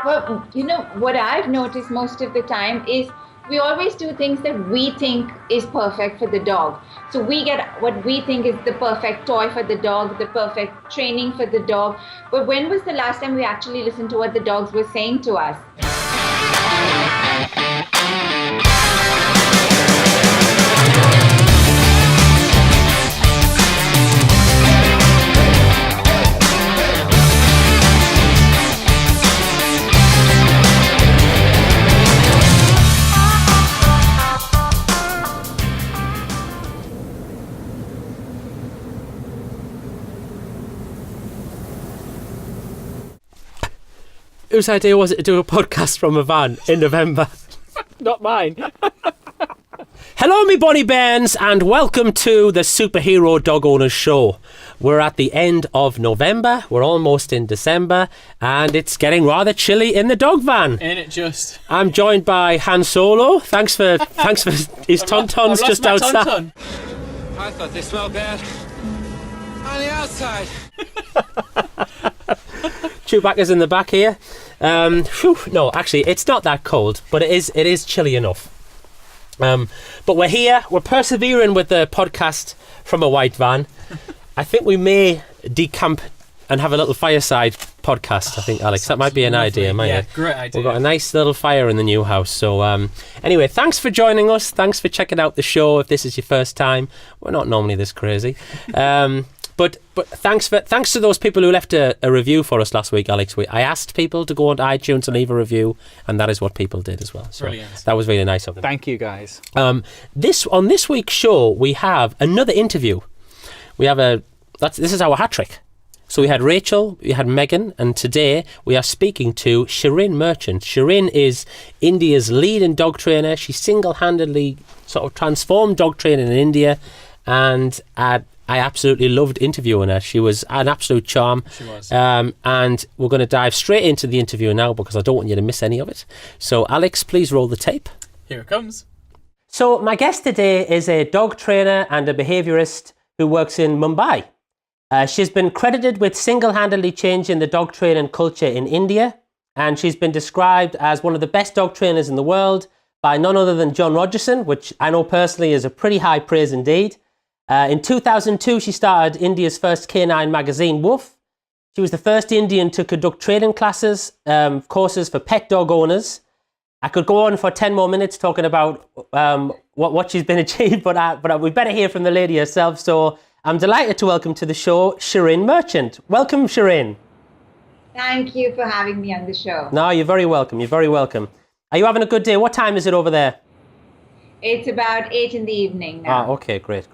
Well, what I've noticed most of the time is we always do things that we think is perfect for the dog. So we get what we think is the perfect toy for the dog, the perfect training for the dog. But when was the last time we actually listened to what the dogs were saying to us? Whose idea was it to do a podcast from a van in November? Not mine. Hello, me bonny bairns, and welcome to the Superhero Dog Owners Show. We're at the end of November, we're almost in December, and it's getting rather chilly in the dog van. Ain't it just? I'm joined by Han Solo. Thanks for his tauntauns just outside. Tauntaun. I thought they smelled bad on the outside. Chewbacca's in the back here. No, actually, it's not that cold, but it is chilly enough. But we're here. We're persevering with the podcast from a white van. I think we may decamp and have a little fireside podcast. I think, Alex, that might be an idea. Yeah, great idea. We've got a nice little fire in the new house. So anyway, thanks for joining us. Thanks for checking out the show. If this is your first time, we're not normally this crazy. But thanks to those people who left a review for us last week, Alex. I asked people to go on iTunes and leave a review, and that is what people did as well. So brilliant. That was really nice of them. Thank you, guys. On this week's show, we have another interview. This is our hat trick. So we had Rachel, we had Megan, and today we are speaking to Shirin Merchant. Shirin is India's leading dog trainer. She single-handedly sort of transformed dog training in India, and I absolutely loved interviewing her. She was an absolute charm. She was. And we're going to dive straight into the interview now because I don't want you to miss any of it. So, Alex, please roll the tape. Here it comes. So, my guest today is a dog trainer and a behaviourist who works in Mumbai. She's been credited with single-handedly changing the dog training culture in India, and she's been described as one of the best dog trainers in the world by none other than John Hodgson, which I know personally is a pretty high praise indeed. In 2002, she started India's first canine magazine, Woof. She was the first Indian to conduct training classes, courses for pet dog owners. I could go on for 10 more minutes talking about what she's been achieved, but we better hear from the lady herself. So I'm delighted to welcome to the show Shirin Merchant. Welcome, Shirin. Thank you for having me on the show. No, you're very welcome. You're very welcome. Are you having a good day? What time is it over there? It's about 8 in the evening now. Okay, great.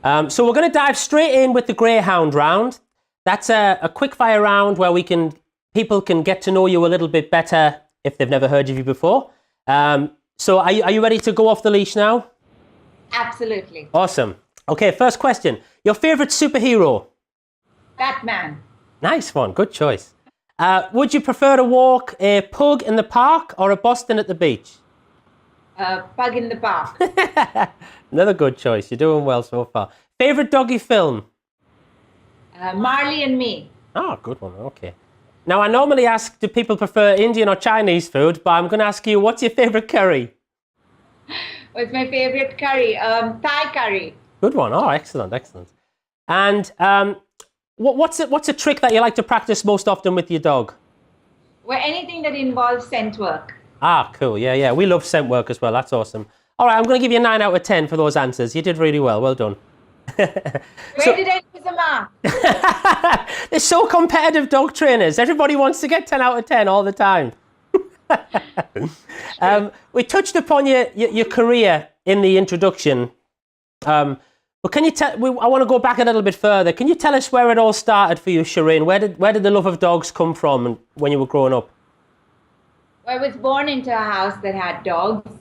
So we're going to dive straight in with the Greyhound round. That's a quick fire round where people can get to know you a little bit better if they've never heard of you before. So are you ready to go off the leash now? Absolutely. Awesome. Okay, first question. Your favourite superhero? Batman. Nice one. Good choice. Would you prefer to walk a pug in the park or a Boston at the beach? Pug in the park. Another good choice. You're doing well so far. Favourite doggy film? Marley and Me. Oh, good one. Okay. Now, I normally ask, do people prefer Indian or Chinese food? But I'm going to ask you, what's your favourite curry? What's my favourite curry? Thai curry. Good one. Oh, excellent. And what's a trick that you like to practice most often with your dog? Well, anything that involves scent work. Ah, cool. Yeah. We love scent work as well. That's awesome. All right, I'm going to give you a 9 out of 10 for those answers. You did really well. Well done. Where did I lose a mark? They're so competitive, dog trainers. Everybody wants to get 10 out of 10 all the time. We touched upon your career in the introduction. But can you tell? I want to go back a little bit further. Can you tell us where it all started for you, Shirin? Where did the love of dogs come from when you were growing up? Well, I was born into a house that had dogs.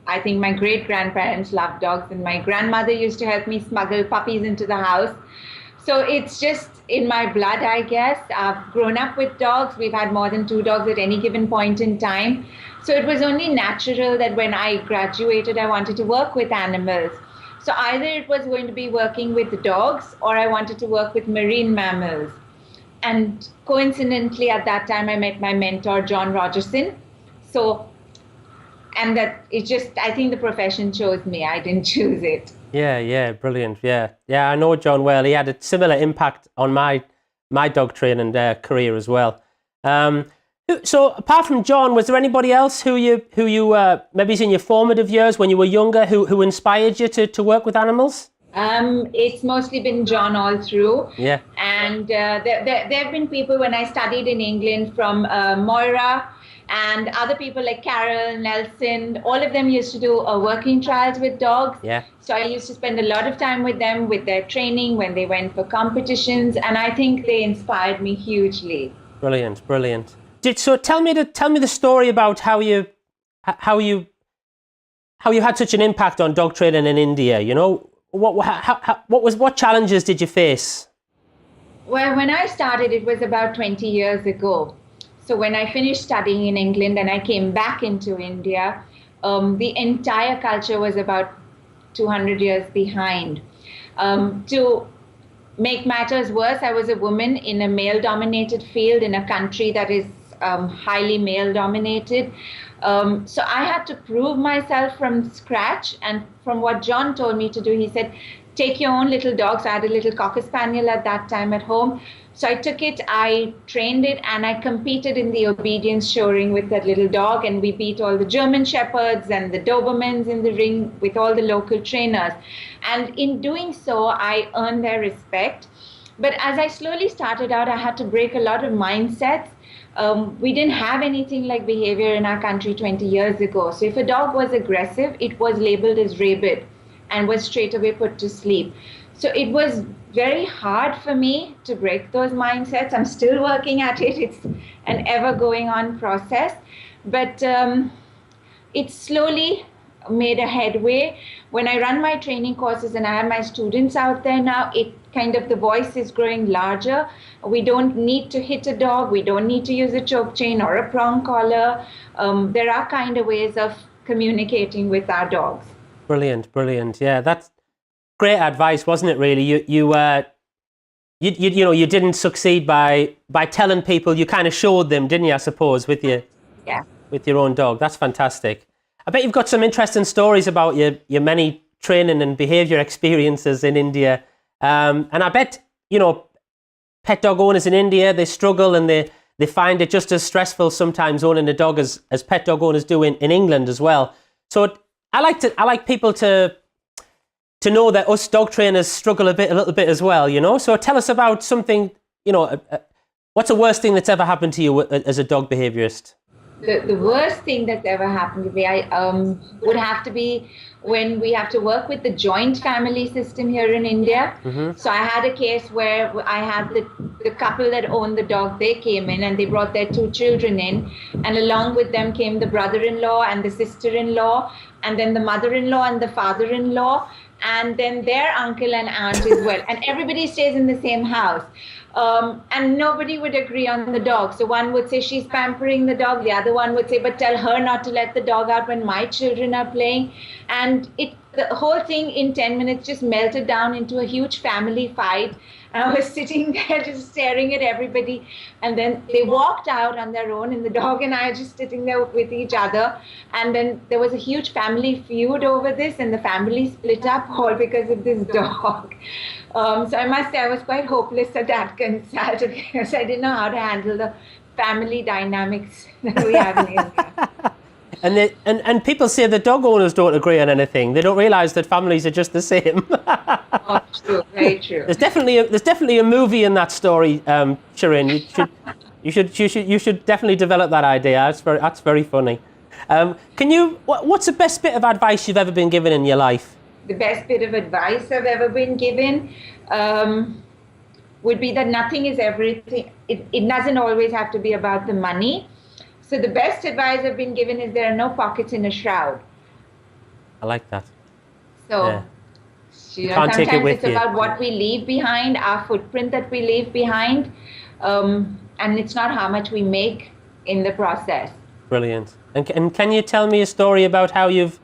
I think my great-grandparents loved dogs, and my grandmother used to help me smuggle puppies into the house. So it's just in my blood, I guess. I've grown up with dogs. We've had more than 2 dogs at any given point in time. So it was only natural that when I graduated, I wanted to work with animals. So either it was going to be working with dogs or I wanted to work with marine mammals. And coincidentally, at that time, I met my mentor, John Hodgson. So, and that it just, I think the profession chose me. I didn't choose it. Yeah, brilliant. Yeah, I know John well. He had a similar impact on my dog training career as well. So apart from John, was there anybody else who you maybe in your formative years when you were younger who inspired you to work with animals? It's mostly been John all through. Yeah. And there have been people when I studied in England from Moira and other people like Carol, Nelson, all of them used to do working trials with dogs. Yeah. So I used to spend a lot of time with them with their training when they went for competitions, and I think they inspired me hugely. Brilliant. So tell me the story about how you had such an impact on dog training in India. You know, what challenges did you face? Well, when I started, it was about 20 years ago. So when I finished studying in England and I came back into India, the entire culture was about 200 years behind. To make matters worse, I was a woman in a male-dominated field in a country that is highly male-dominated. So I had to prove myself from scratch. And from what John told me to do, he said, take your own little dog. So I had a little Cocker Spaniel at that time at home. So I took it, I trained it, and I competed in the obedience show ring with that little dog. And we beat all the German Shepherds and the Dobermans in the ring with all the local trainers. And in doing so, I earned their respect. But as I slowly started out, I had to break a lot of mindsets. We didn't have anything like behavior in our country 20 years ago. So if a dog was aggressive, it was labeled as rabid and was straight away put to sleep. So it was very hard for me to break those mindsets. I'm still working at it. It's an ever going on process. But it slowly made a headway. When I run my training courses and I have my students out there now, it kind of the voice is growing larger. We don't need to hit a dog. We don't need to use a choke chain or a prong collar. There are kind of ways of communicating with our dogs. Brilliant. Yeah, that's great advice, wasn't it? Really, you didn't succeed by telling people. You kind of showed them, didn't you? I suppose with your own dog. That's fantastic. I bet you've got some interesting stories about your many training and behaviour experiences in India. And I bet, pet dog owners in India, they struggle and they find it just as stressful sometimes owning a dog as pet dog owners do in England as well. So I like people to know that us dog trainers struggle a little bit as well, So tell us about something, what's the worst thing that's ever happened to you as a dog behaviourist? The worst thing that's ever happened to me would have to be when we have to work with the joint family system here in India. Mm-hmm. So I had a case where I had the couple that owned the dog. They came in and they brought their 2 children in, and along with them came the brother-in-law and the sister-in-law, and then the mother-in-law and the father-in-law, and then their uncle and aunt as well. And everybody stays in the same house. And nobody would agree on the dog. So one would say she's pampering the dog. The other one would say, but tell her not to let the dog out when my children are playing. And the whole thing in 10 minutes just melted down into a huge family fight. And I was sitting there just staring at everybody. And then they walked out on their own, and the dog and I are just sitting there with each other. And then there was a huge family feud over this, and the family split up all because of this dog. So I must say I was quite hopeless at that consult because I didn't know how to handle the family dynamics that we have in India. And people say that dog owners don't agree on anything. They don't realise that families are just the same. Oh, true, very true. There's definitely a movie in that story, Shirin. You should definitely develop that idea. That's very funny. What's the best bit of advice you've ever been given in your life? The best bit of advice I've ever been given would be that nothing is everything. It doesn't always have to be about the money. So the best advice I've been given is there are no pockets in a shroud. I like that. So can't take it with it's you. about what we leave behind, our footprint that we leave behind, and it's not how much we make in the process. Brilliant. And can you tell me a story about how you've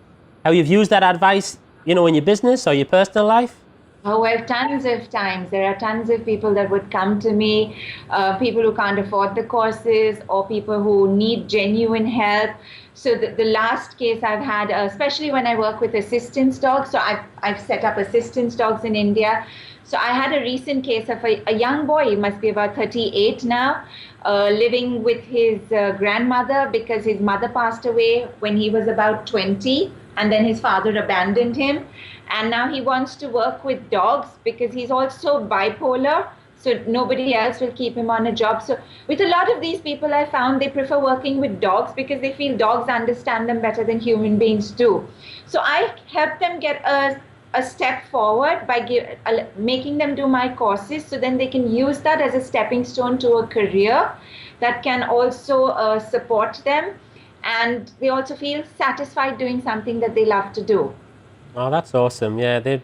used that advice, in your business or your personal life? Oh, well, tons of times. There are tons of people that would come to me, people who can't afford the courses or people who need genuine help. So the last case I've had, especially when I work with assistance dogs, so I've set up assistance dogs in India. So I had a recent case of a young boy, he must be about 38 now, living with his grandmother because his mother passed away when he was about 20, and then his father abandoned him. And now he wants to work with dogs because he's also bipolar. So nobody else will keep him on a job. So with a lot of these people, I found they prefer working with dogs because they feel dogs understand them better than human beings do. So I help them get a step forward by making them do my courses, so then they can use that as a stepping stone to a career that can also support them. And they also feel satisfied doing something that they love to do. Oh, that's awesome. Yeah,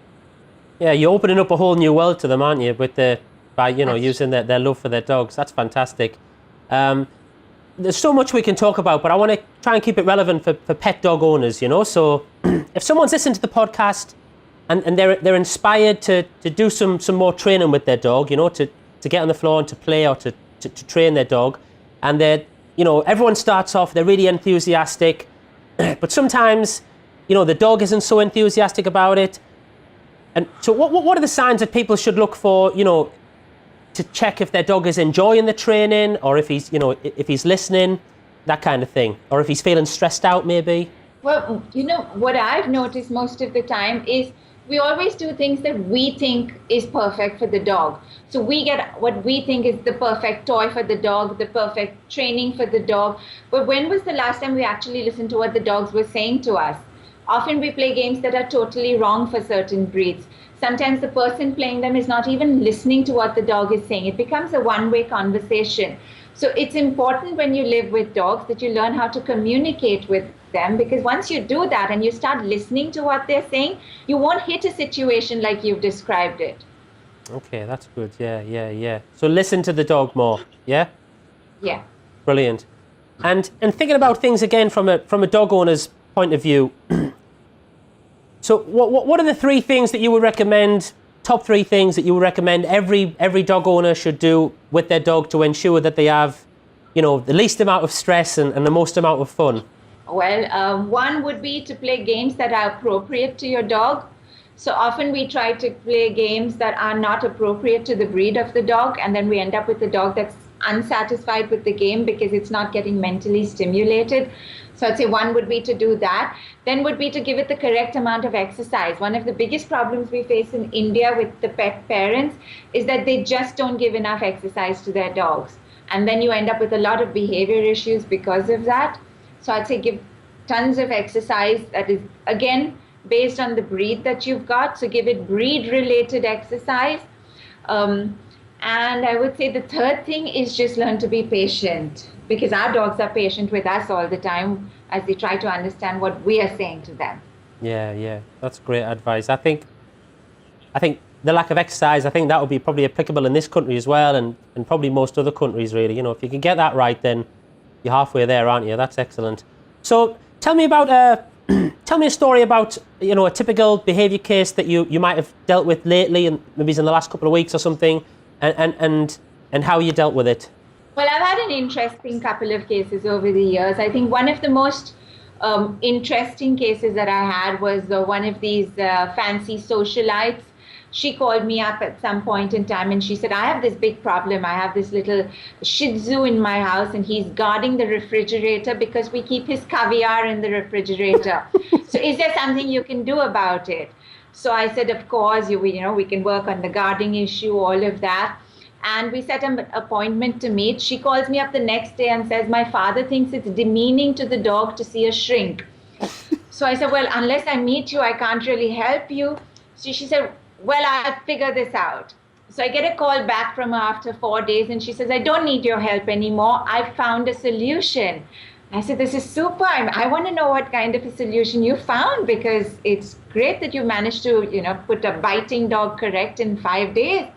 you're opening up a whole new world to them, aren't you? By using their love for their dogs. That's fantastic. There's so much we can talk about, but I want to try and keep it relevant for pet dog owners. So if someone's listened to the podcast and they're inspired to do some more training with their dog, to get on the floor and to play or to train their dog, and everyone starts off, they're really enthusiastic, but sometimes the dog isn't so enthusiastic about it. And so what are the signs that people should look for, to check if their dog is enjoying the training, or if he's listening, that kind of thing, or if he's feeling stressed out maybe? Well, what I've noticed most of the time is we always do things that we think is perfect for the dog. So we get what we think is the perfect toy for the dog, the perfect training for the dog. But when was the last time we actually listened to what the dogs were saying to us? Often we play games that are totally wrong for certain breeds. Sometimes the person playing them is not even listening to what the dog is saying. It becomes a one-way conversation. So it's important when you live with dogs that you learn how to communicate with them, because once you do that and you start listening to what they're saying, you won't hit a situation like you've described it. Okay, that's good. Yeah. So listen to the dog more. Yeah? Yeah. Brilliant. And thinking about things again from a dog owner's point of view, so what are the three things that you would recommend, top three things that you would recommend every dog owner should do with their dog to ensure that they have, the least amount of stress and the most amount of fun? Well, one would be to play games that are appropriate to your dog. So often we try to play games that are not appropriate to the breed of the dog, and then we end up with a dog that's unsatisfied with the game because it's not getting mentally stimulated. So I'd say one would be to do that. Then would be to give it the correct amount of exercise. One of the biggest problems we face in India with the pet parents is that they just don't give enough exercise to their dogs. And then you end up with a lot of behavior issues because of that. So I'd say give tons of exercise that is, again, based on the breed that you've got. So give it breed-related exercise. And I would say the third thing is just learn to be patient, because our dogs are patient with us all the time as they try to understand what we are saying to them. Yeah, that's great advice. I think the lack of exercise, I think that would be probably applicable in this country as well, and probably most other countries really. If you can get that right, then you're halfway there, aren't you? That's excellent. So tell me a story about a typical behaviour case that you might have dealt with lately, and maybe in the last couple of weeks or something, and how you dealt with it. Well, I've had an interesting couple of cases over the years. I think one of the most interesting cases that I had was one of these fancy socialites. She called me up at some point in time and she said, I have this big problem. I have this little Shih Tzu in my house and he's guarding the refrigerator because we keep his caviar in the refrigerator. So is there something you can do about it? So I said, of course, we can work on the guarding issue, all of that. And we set an appointment to meet. She calls me up the next day and says, my father thinks it's demeaning to the dog to see a shrink. So I said, well, unless I meet you, I can't really help you. So she said, well, I'll figure this out. So I get a call back from her after 4 days and she says, I don't need your help anymore. I've found a solution. I said, this is super. I want to know what kind of a solution you found, because it's great that you managed to, put a biting dog correct in 5 days.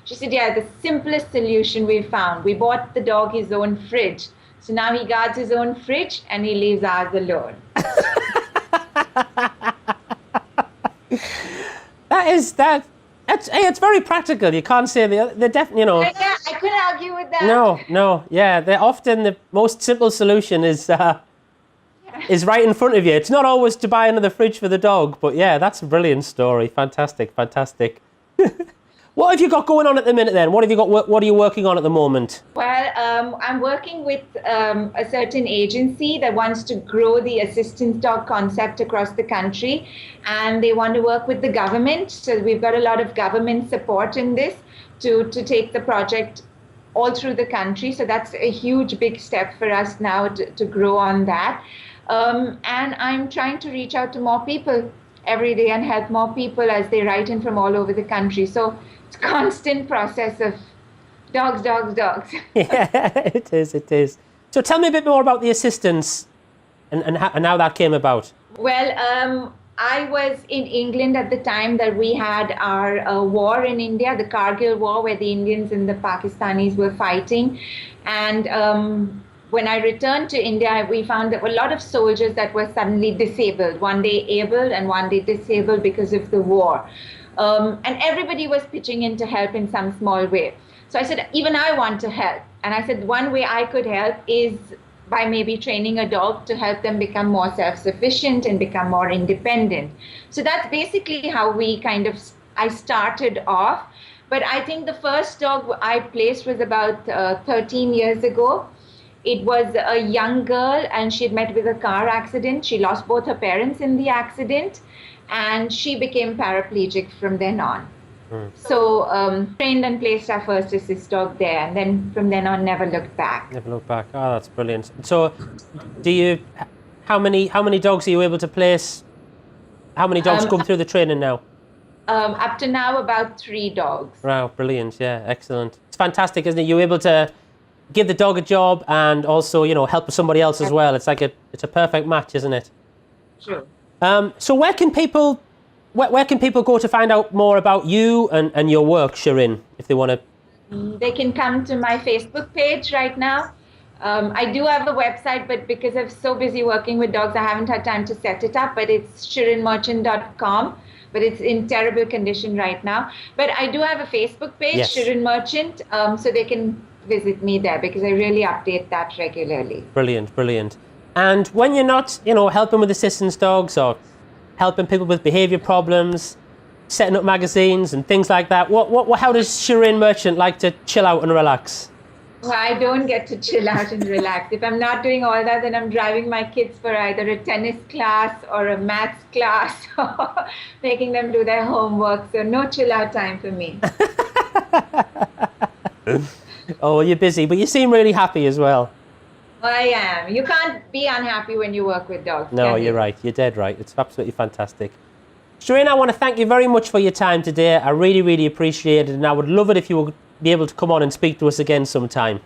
She said, yeah, the simplest solution we found. We bought the dog his own fridge. So now he guards his own fridge and he leaves ours alone. That's It's very practical. You can't say they're definitely, you know. Yeah, I couldn't argue with that. No, yeah. They're often the most simple solution is right in front of you. It's not always to buy another fridge for the dog, but yeah, that's a brilliant story. Fantastic. What have you got going on at the minute then? What are you working on at the moment? Well, I'm working with a certain agency that wants to grow the assistance dog concept across the country, and they want to work with the government. So we've got a lot of government support in this to take the project all through the country. So that's a huge, big step for us now to grow on that. And I'm trying to reach out to more people every day and help more people as they write in from all over the country. So it's a constant process of dogs. Yeah, it is. So tell me a bit more about the assistance and how that came about. Well, I was in England at the time that we had our war in India, the Kargil war, where the Indians and the Pakistanis were fighting. And when I returned to India, we found that a lot of soldiers that were suddenly disabled, one day able and one day disabled because of the war. And everybody was pitching in to help in some small way. So I said, even I want to help. And I said, one way I could help is by maybe training a dog to help them become more self-sufficient and become more independent. So that's basically how I started off. But I think the first dog I placed was about 13 years ago. It was a young girl and she had met with a car accident. She lost both her parents in the accident and she became paraplegic from then on. So trained and placed our first assist dog there, and then from then on never looked back. Oh, that's brilliant. So how many dogs are you able to place? How many dogs come through the training now? Up to now, about 3 dogs. Wow, brilliant. Yeah, excellent. It's fantastic, isn't it? You're able to give the dog a job and also, help somebody else as well. It's a perfect match, isn't it? True. So where can people go to find out more about you and your work, Shirin, if they want to? They can come to my Facebook page right now. I do have a website, but because I'm so busy working with dogs, I haven't had time to set it up, but it's shirinmerchant.com. But it's in terrible condition right now. But I do have a Facebook page, yes. Shirin Merchant, so they can visit me there because I really update that regularly. Brilliant. And when you're not, helping with assistance dogs or helping people with behaviour problems, setting up magazines and things like that, how does Shirin Merchant like to chill out and relax? Well, I don't get to chill out and relax. If I'm not doing all that, then I'm driving my kids for either a tennis class or a maths class or making them do their homework. So no chill out time for me. Oh, you're busy, but you seem really happy as well. I am. You can't be unhappy when you work with dogs. No, you're right. You're dead right. It's absolutely fantastic. Shirin, I want to thank you very much for your time today. I really, really appreciate it, and I would love it if you would be able to come on and speak to us again sometime.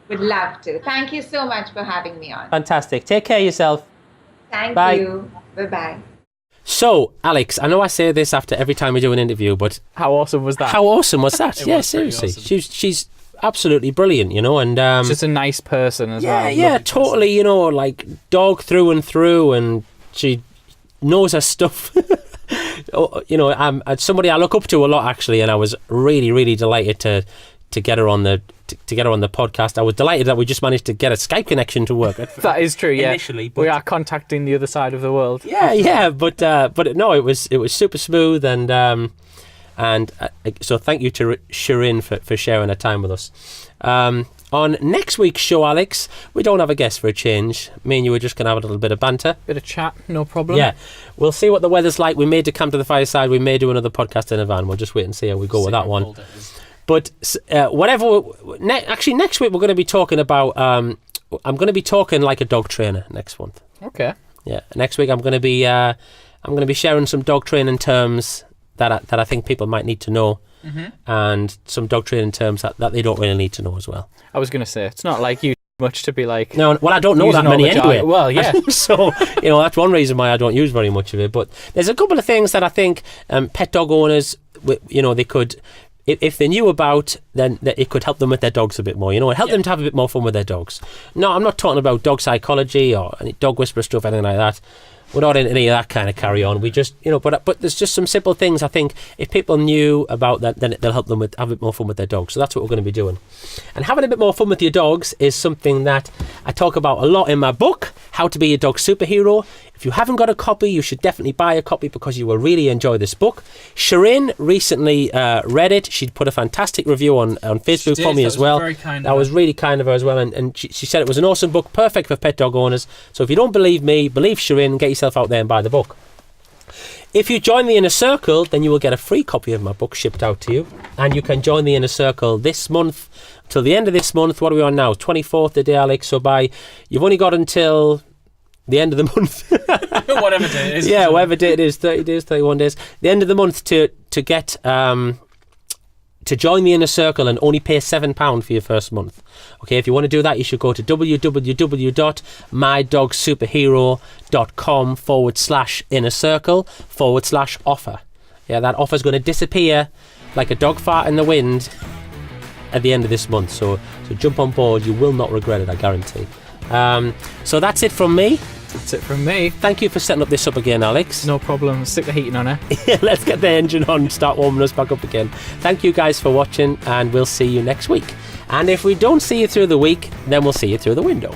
Would love to. Thank you so much for having me on. Fantastic. Take care of yourself. Thank you. Bye-bye. So, Alex, I know I say this after every time we do an interview, but how awesome was that? Yeah, seriously. Awesome. She's absolutely brilliant, and just a nice person as well. Yeah, totally, like dog through and through, and she knows her stuff. Somebody I look up to a lot actually, and I was really, really delighted to get her on the podcast. I was delighted that we just managed to get a Skype connection to work. That is true. Yeah, initially, but we are contacting the other side of the world. Yeah, but no, it was super smooth, and so thank you to Shirin for sharing her time with us. On next week's show, Alex, we don't have a guest for a change. Me and you are just going to have a little bit of banter. Bit of chat, no problem. Yeah. We'll see what the weather's like. We may do Camp to the Fireside. We may do another podcast in a van. We'll just wait and see how we go with that one. But next week we're going to be talking about... I'm going to be talking like a dog trainer next month. Okay. Yeah. Next week I'm going to be sharing some dog training terms that I think people might need to know. Mm-hmm. And some dog training terms that they don't really need to know as well. I was going to say, it's not like you much to be like... No, well, I don't know that many anyway. Well, yeah. So, that's one reason why I don't use very much of it. But there's a couple of things that I think pet dog owners, they could... If they knew about, then it could help them with their dogs a bit more, and help them to have a bit more fun with their dogs. No, I'm not talking about dog psychology or any dog whisperer stuff, anything like that. We're not in any of that kind of carry on. We just, but there's just some simple things. I think if people knew about that, then they'll help them have a bit more fun with their dogs. So that's what we're going to be doing. And having a bit more fun with your dogs is something that I talk about a lot in my book, How to Be a Dog Superhero. If you haven't got a copy, you should definitely buy a copy because you will really enjoy this book. Shirin recently read it. She put a fantastic review on Facebook for me as well. That was really kind of her as well. And she said it was an awesome book, perfect for pet dog owners. So if you don't believe me, believe Shirin, get yourself out there and buy the book. If you join the Inner Circle, then you will get a free copy of my book shipped out to you. And you can join the Inner Circle this month till the end of this month. What are we on now? 24th today, Alex. So you've only got until the end of the month. Whatever day it is. Yeah, whatever day it is, 30 days, 31 days. The end of the month to get to join the Inner Circle and only pay £7 for your first month. Okay, if you want to do that, you should go to www.mydogsuperhero.com/inner circle/offer. Yeah, that offer's going to disappear like a dog fart in the wind at the end of this month. So jump on board. You will not regret it, I guarantee. So that's it from me. That's it from me. Thank you for setting this up again, Alex. No problem. Stick the heating on it. Yeah, let's get the engine on, start warming us back up again. Thank you guys for watching, and we'll see you next week. And if we don't see you through the week, then we'll see you through the window.